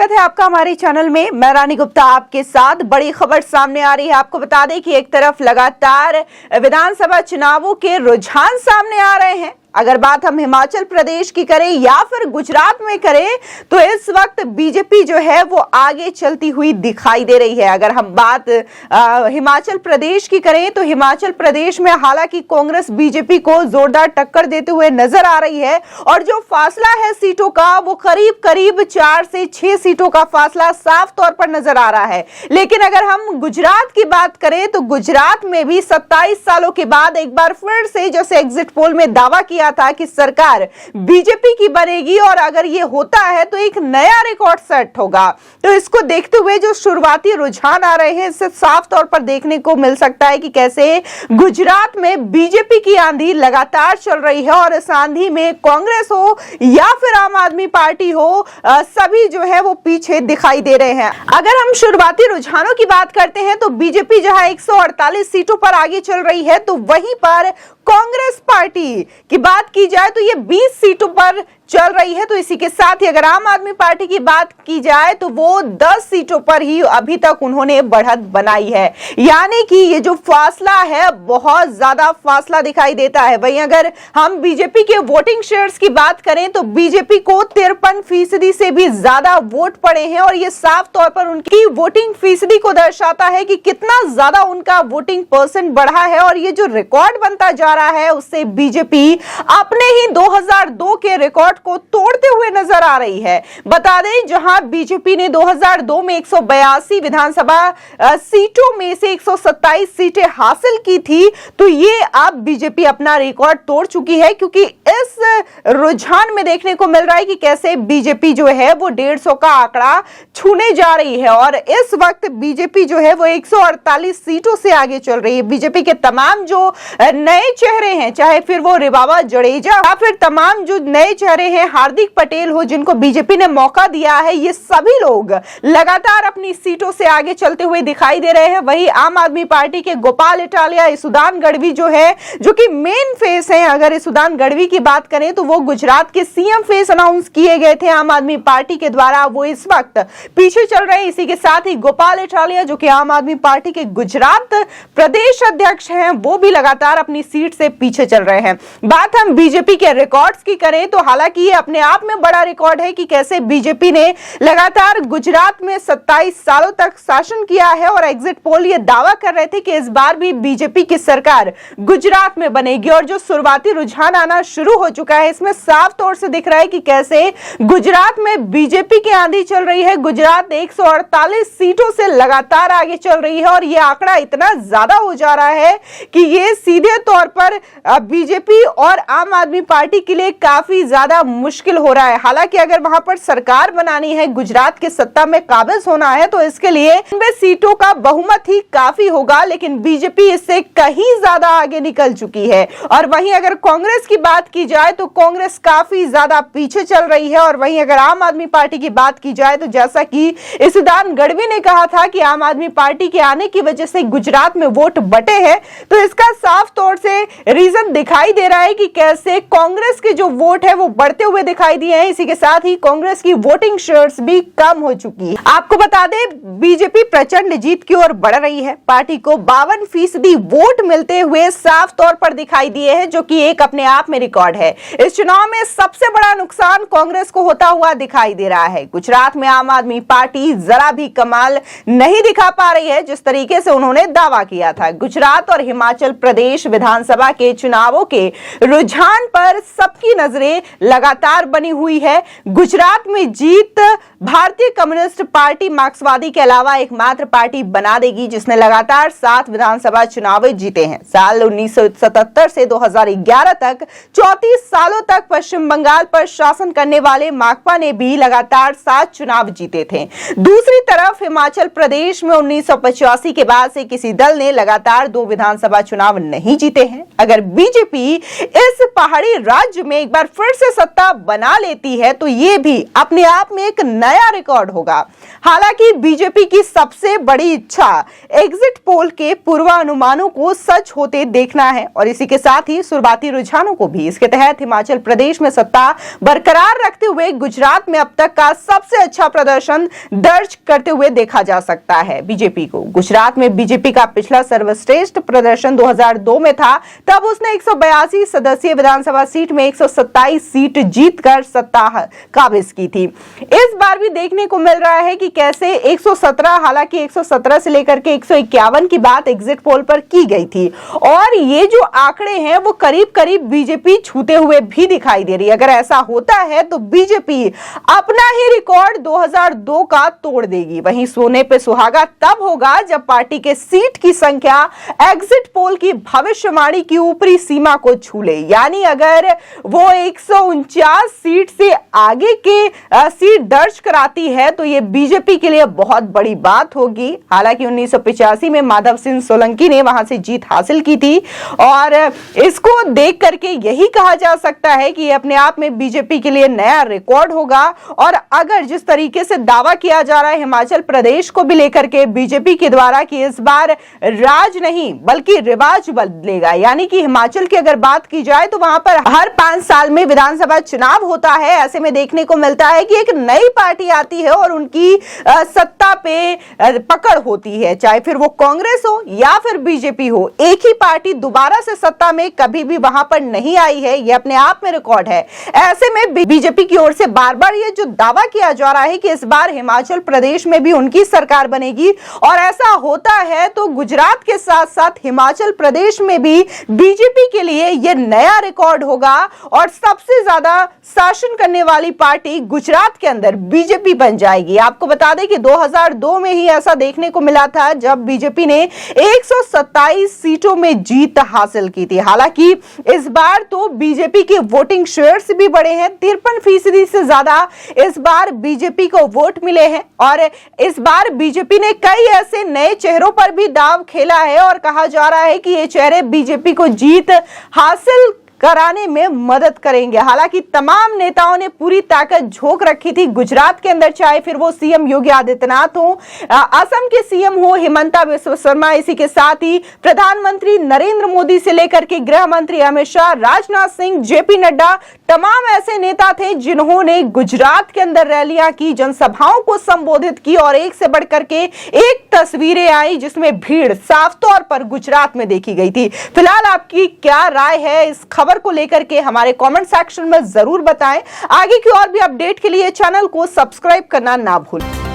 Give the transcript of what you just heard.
स्वागत है आपका हमारे चैनल में। मैं रानी गुप्ता आपके साथ। बड़ी खबर सामने आ रही है। आपको बता दें कि एक तरफ लगातार विधानसभा चुनावों के रुझान सामने आ रहे हैं। अगर बात हम हिमाचल प्रदेश की करें या फिर गुजरात में करें तो इस वक्त बीजेपी जो है वो आगे चलती हुई दिखाई दे रही है। अगर हम बात हिमाचल प्रदेश की करें तो हिमाचल प्रदेश में हालांकि कांग्रेस बीजेपी को जोरदार टक्कर देते हुए नजर आ रही है और जो फासला है सीटों का वो करीब करीब 4 से 6 सीटों का फासला साफ तौर पर नजर आ रहा है। लेकिन अगर हम गुजरात की बात करें तो गुजरात में भी 27 सालों के बाद एक बार फिर से जैसे एग्जिट पोल में दावा किया था कि सरकार बीजेपी की बनेगी और अगर ये होता है तो एक नया रिकॉर्ड सेट होगा। तो इसको देखते हुए जो शुरुआती रुझान आ रहे हैं इससे साफ तौर पर देखने को मिल सकता है कि कैसे गुजरात में बीजेपी की आंधी लगातार चल रही है और इस आंधी में कांग्रेस हो या फिर आम आदमी पार्टी हो सभी जो है वो पीछे दिखाई दे रहे हैं। अगर हम शुरुआती रुझानों की बात करते हैं तो बीजेपी जहां 148 सीटों पर आगे चल रही है तो वहीं पर कांग्रेस पार्टी की बात की जाए तो ये 20 सीटों पर चल रही है। तो इसी के साथ ही अगर आम आदमी पार्टी की बात की जाए तो वो 10 सीटों पर ही अभी तक उन्होंने बढ़त बनाई है। यानी कि ये जो फासला है बहुत ज्यादा फासला दिखाई देता है। वहीं अगर हम बीजेपी के वोटिंग शेयर्स की बात करें तो बीजेपी को 53% से भी ज्यादा वोट पड़े हैं और ये साफ तौर पर उनकी वोटिंग फीसदी को दर्शाता है कि कितना ज्यादा उनका वोटिंग परसेंट बढ़ा है। और ये जो रिकॉर्ड बनता जा रहा है उससे बीजेपी अपने ही 2002 के रिकॉर्ड को तोड़ते हुए नजर आ रही है। बता दें जहां बीजेपी ने 2002 में 182 विधानसभा सीटों में से 127 सीटें हासिल की थी तो ये अब बीजेपी अपना रिकॉर्ड तोड़ चुकी है क्योंकि इस रुझान में देखने को मिल रहा है कि कैसे बीजेपी जो है वो 150 का आंकड़ा छूने जा रही है और इस वक्त बीजेपी जो है वो 148 सीटों से आगे चल रही है। बीजेपी के तमाम जो नए चेहरे हैं चाहे फिर वो रिबाबा जडेजा या फिर तमाम जो नए चेहरे हैं हार्दिक पटेल हो जिनको बीजेपी ने मौका दिया है ये सभी लोग लगातार अपनी सीटों से आगे चलते हुए दिखाई दे रहे हैं। वहीं आम आदमी पार्टी के गोपाल इटालिया इसुदान गढ़वी जो है जो कि मेन फेस है। अगर इसुदान गढ़वी की बात करें तो वो गुजरात के सीएम फेस अनाउंस किए गए थे आम आदमी पार्टी के द्वारा, वो इस वक्त पीछे चल रहे हैं। इसी के साथ ही गोपाल इटालिया जो कि आम आदमी पार्टी के गुजरात प्रदेश अध्यक्ष हैं वो भी लगातार अपनी सीट से पीछे चल रहे हैं। बात हम बीजेपी के रिकॉर्ड्स की करें तो हालांकि ये अपने आप में बड़ा रिकॉर्ड है कि कैसे बीजेपी ने लगातार गुजरात में 27 सालों तक शासन किया है और एग्जिट पोल ये दावा कर रहे थे कि इस बार भी बीजेपी की सरकार गुजरात में बनेगी। और जो शुरुआती रुझान आना शुरू हो चुका है इसमें साफ तौर से दिख रहा है कि कैसे गुजरात में बीजेपी की आंधी चल रही है। गुजरात 148 सीटों से लगातार आगे चल रही है और यह आंकड़ा इतना ज्यादा हो जा रहा है कि ये सीधे तौर पर बीजेपी और आम आदमी पार्टी के लिए काफी ज्यादा मुश्किल हो रहा है। हालांकि अगर वहां पर सरकार बनानी है, गुजरात के सत्ता में काबिज होना है तो इसके लिए 90 सीटों का बहुमत ही काफी होगा, लेकिन बीजेपी इससे कहीं ज्यादा आगे निकल चुकी है। और वहीं अगर कांग्रेस की बात की जाए तो कांग्रेस काफी ज्यादा पीछे चल रही है। और वहीं अगर आम आदमी पार्टी की बात की जाए तो जैसा कि इसुदान गढ़वी ने कहा था कि आम आदमी पार्टी के आने की वजह से गुजरात में वोट बटे हैं, तो इसका साफ तौर से रीजन दिखाई दे रहा है कि कैसे कांग्रेस के जो वोट है वो बढ़ते हुए दिखाई दिए हैं। इसी के साथ ही कांग्रेस की वोटिंग शेयर्स भी कम हो चुकी है। आपको बता दें बीजेपी प्रचंड जीत की ओर बढ़ रही है। पार्टी को 52% वोट मिलते हुए साफ तौर पर दिखाई दिए हैं जो कि एक अपने आप में रिकॉर्ड है। इस चुनाव में सबसे बड़ा नुकसान कांग्रेस को होता हुआ दिखाई दे रहा है। गुजरात में आम आदमी पार्टी जरा भी कमाल नहीं दिखा पा रही है जिस तरीके से उन्होंने दावा किया था। गुजरात और हिमाचल प्रदेश विधानसभा के चुनावों के रुझान पर सबकी नजरें लगातार बनी हुई है। गुजरात में जीत भारतीय कम्युनिस्ट पार्टी मार्क्सवादी के अलावा एकमात्र पार्टी बना देगी जिसने लगातार 7 विधानसभा चुनाव जीते हैं। साल 1977 से 2011 तक 34 सालों तक पश्चिम बंगाल पर शासन करने वाले माकपा ने भी लगातार 7 चुनाव जीते थे। दूसरी तरफ हिमाचल प्रदेश में 1985 के बाद से किसी दल ने लगातार 2 विधानसभा चुनाव नहीं जीते हैं। अगर बीजेपी इस पहाड़ी राज्य में एक बार फिर से सत्ता बना लेती है तो यह भी अपने आप में एक नया रिकॉर्ड होगा। हालांकि बीजेपी की सबसे बड़ी इच्छा एग्जिट पोल के पूर्वानुमानों को सच होते देखना है और इसी के साथ ही शुरुआती रुझानों को भी। इसके तहत हिमाचल प्रदेश में सत्ता बरकरार रखते हुए गुजरात में अब तक का सबसे अच्छा प्रदर्शन दर्ज करते हुए देखा जा सकता है बीजेपी को। गुजरात में बीजेपी का पिछला सर्वश्रेष्ठ प्रदर्शन 2002 में था। तब उसने 182 सदस्यीय विधानसभा सीट में 127 सीट जीतकर सत्ता काबिज की थी। इस बार भी देखने को मिल रहा है कि कैसे 117, हालांकि 117 से लेकर के 151 की बात एग्जिट पोल पर की गई थी और ये जो आंकड़े हैं वो करीब करीब बीजेपी छूते हुए भी दिखाई दे रही है। अगर ऐसा होता है तो बीजेपी अपना ही रिकॉर्ड 2002 का तोड़ देगी। वहीं सोने पे सुहागा तब होगा जब पार्टी के सीट की संख्या एग्जिट पोल की भविष्यवाणी की ऊपरी सीमा को छू ले, यानी अगर वो 149 सीट से आगे के सीट दर्ज कराती है तो ये बीजेपी के लिए बहुत बड़ी बात होगी। हालांकि 1985 में माधव सिंह सोलंकी ने वहां से जीत हासिल की थी और इसको देख करके यही कहा जा सकता है कि अपने आप में बीजेपी के लिए नया रिकॉर्ड होगा। और अगर जिस तरीके से दावा किया जा रहा है हिमाचल प्रदेश को भी लेकर के बीजेपी के द्वारा कि इस बार राज नहीं बल्कि रिवाज बदलेगा, यानी कि हिमाचल की अगर बात की जाए तो वहां पर हर 5 साल में विधानसभा चुनाव होता है। ऐसे में देखने को मिलता है कि एक नई पार्टी आती है और उनकी सत्ता पे पकड़ होती है, चाहे फिर वो कांग्रेस हो या फिर बीजेपी हो। एक ही पार्टी दोबारा से सत्ता में कभी भी वहां पर नहीं आई है, ये अपने आप में रिकॉर्ड है। ऐसे में बीजेपी की ओर से बार बार ये जो दावा किया जा रहा है कि इस बार हिमाचल प्रदेश में भी उनकी सरकार बनेगी और ऐसा होता है तो गुजरात के साथ साथ हिमाचल प्रदेश में भी बीजेपी के लिए यह नया रिकॉर्ड होगा और सबसे ज्यादा शासन करने वाली पार्टी गुजरात के अंदर बीजेपी बन जाएगी। आपको बता दें कि 2002 में ही ऐसा देखने को मिला था जब बीजेपी ने 127 सीटों में जीत हासिल की थी। हालांकि इस बार तो बीजेपी के वोटिंग शेयर्स भी बढ़े हैं, 53% से ज्यादा इस बार बीजेपी को वोट मिले हैं और इस बार बीजेपी ने कई ऐसे नए चेहरों पर भी दांव खेला है और कहा जा रहा है कि ये चेहरे बीजेपी को जीत हासिल कराने में मदद करेंगे। हालांकि तमाम नेताओं ने पूरी ताकत झोंक रखी थी गुजरात के अंदर, चाहे फिर वो सीएम योगी आदित्यनाथ हो, असम के सीएम हो हिमंता बिस्वा शर्मा, इसी के साथ ही प्रधानमंत्री नरेंद्र मोदी से लेकर के गृह मंत्री अमित शाह, राजनाथ सिंह, जेपी नड्डा, तमाम ऐसे नेता थे जिन्होंने गुजरात के अंदर रैलियां की, जनसभाओं को संबोधित की और एक से बढ़कर के एक तस्वीरें आई जिसमें भीड़ साफ तौर पर गुजरात में देखी गई थी। फिलहाल आपकी क्या राय है इस खबर को लेकर के हमारे कमेंट सेक्शन में जरूर बताएं। आगे की और भी अपडेट के लिए चैनल को सब्सक्राइब करना ना भूलें।